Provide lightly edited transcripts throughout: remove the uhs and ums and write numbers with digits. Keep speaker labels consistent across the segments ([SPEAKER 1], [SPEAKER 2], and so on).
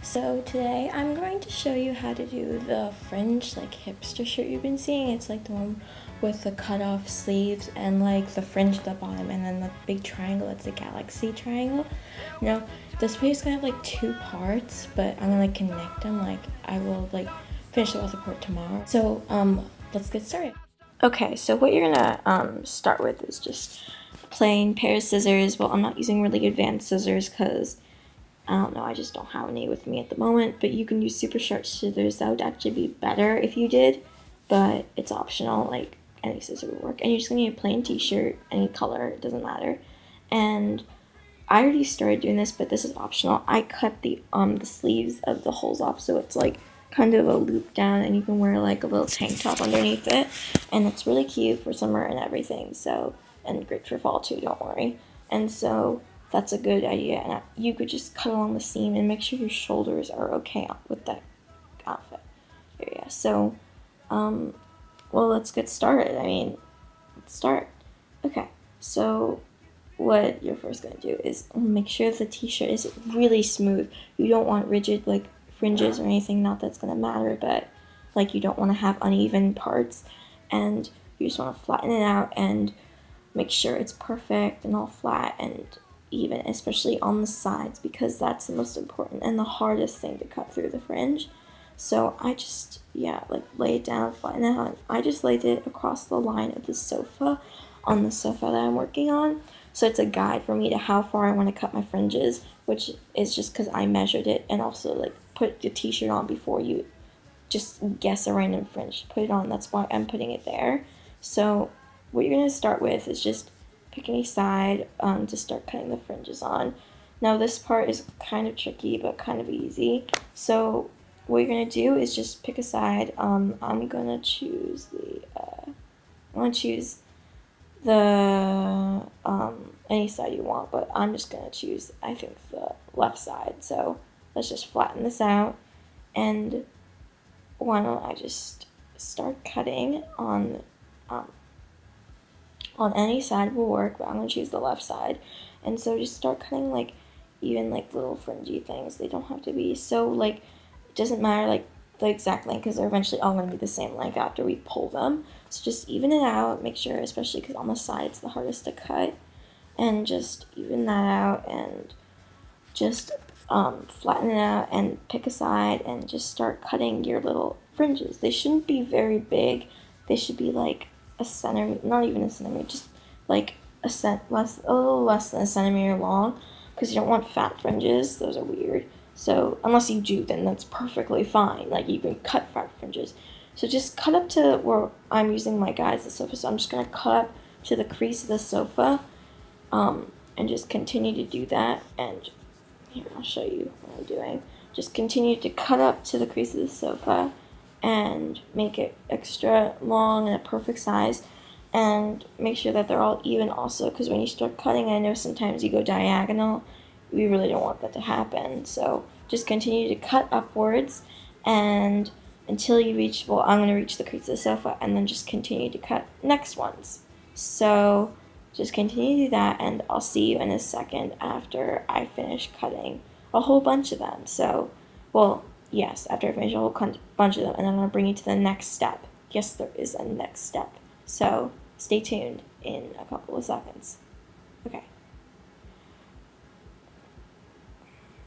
[SPEAKER 1] So today I'm going to show you how to do the fringe, like hipster shirt you've been seeing. It's like the one with the cut off sleeves and like the fringe at the bottom and then the big triangle. It's a galaxy triangle. Now this piece is gonna have like two parts, but I'm gonna like connect them. Like I will like finish the other part tomorrow. So let's get started. Okay, so what you're gonna start with is just a plain pair of scissors. Well, I'm not using really advanced scissors because I don't know, I just don't have any with me at the moment, but you can use super sharp scissors. That would actually be better if you did, but it's optional, like any scissor would work. And you're just gonna need a plain t-shirt, any color, it doesn't matter. And I already started doing this, but this is optional. I cut the sleeves of the holes off, so it's like kind of a loop down, and you can wear like a little tank top underneath it, and it's really cute for summer and everything, so, and great for fall too, don't worry. And so that's a good idea, and you could just cut along the seam and make sure your shoulders are okay with that outfit area. So, well, let's get started. Let's start. Okay, so what you're first going to do is make sure the t-shirt is really smooth. You don't want rigid, like, fringes or anything, not that's going to matter, but, like, you don't want to have uneven parts, and you just want to flatten it out and make sure it's perfect and all flat and even, especially on the sides, because that's the most important and the hardest thing to cut through the fringe. So I just, like lay it down, flatten it out. I just laid it across the line of the sofa, on the sofa that I'm working on. So it's a guide for me to how far I want to cut my fringes, which is just because I measured it, and also like put the t-shirt on before you just guess a random fringe. Put it on, that's why I'm putting it there. So what you're going to start with is just pick any side to start cutting the fringes on. Now this part is kind of tricky but kind of easy. So what you're gonna do is just pick a side. I'm gonna choose the any side you want, but I'm just gonna choose, I think, the left side. So let's just flatten this out, and why don't I just start cutting on any side will work, but I'm going to choose the left side. And so just start cutting like even like little fringy things. They don't have to be so like, it doesn't matter like the exact length, because they're eventually all going to be the same length after we pull them. So just even it out, make sure, especially because on the side it's the hardest to cut, and just even that out and just flatten it out and pick a side and just start cutting your little fringes. They shouldn't be very big. They should be like a centimeter, not even a centimeter, just like a little less than a centimeter long, because you don't want fat fringes. Those are weird. So unless you do, then that's perfectly fine. Like you can cut fat fringes. So just cut up to where I'm using my guide as the sofa. So I'm just gonna cut up to the crease of the sofa, and just continue to do that. And here, I'll show you what I'm doing. Just continue to cut up to the crease of the sofa and make it extra long and a perfect size, and make sure that they're all even also, because when you start cutting, I know sometimes you go diagonal. We really don't want that to happen. So just continue to cut upwards and until you reach, well, I'm going to reach the crease of the sofa, and then just continue to cut next ones. So just continue to do that, and I'll see you in a second after I finish cutting a whole bunch of them. So, well, yes, after I finish a whole bunch of them, and I'm going to bring you to the next step. Yes, there is a next step. So stay tuned in a couple of seconds.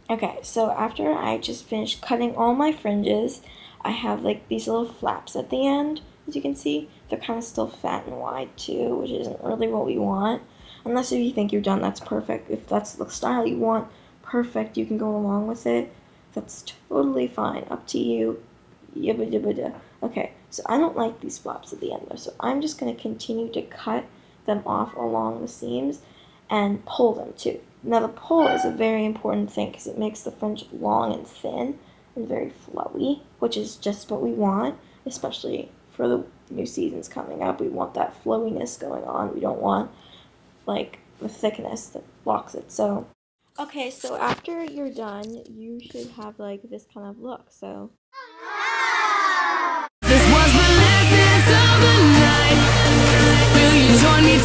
[SPEAKER 1] Okay, so after I just finished cutting all my fringes, I have like these little flaps at the end, as you can see. They're kind of still fat and wide too, which isn't really what we want. Unless if you think you're done, that's perfect. If that's the style you want, perfect, you can go along with it. That's totally fine, up to you. Yabba dabba da. Okay, so I don't like these flaps at the end though, so I'm just going to continue to cut them off along the seams and pull them too. Now the pull is a very important thing because it makes the fringe long and thin and very flowy, which is just what we want, especially for the new seasons coming up. We want that flowiness going on. We don't want like the thickness that blocks it. So okay, so after you're done, you should have like this kind of look. So
[SPEAKER 2] this was the last dance of the night. Will you join me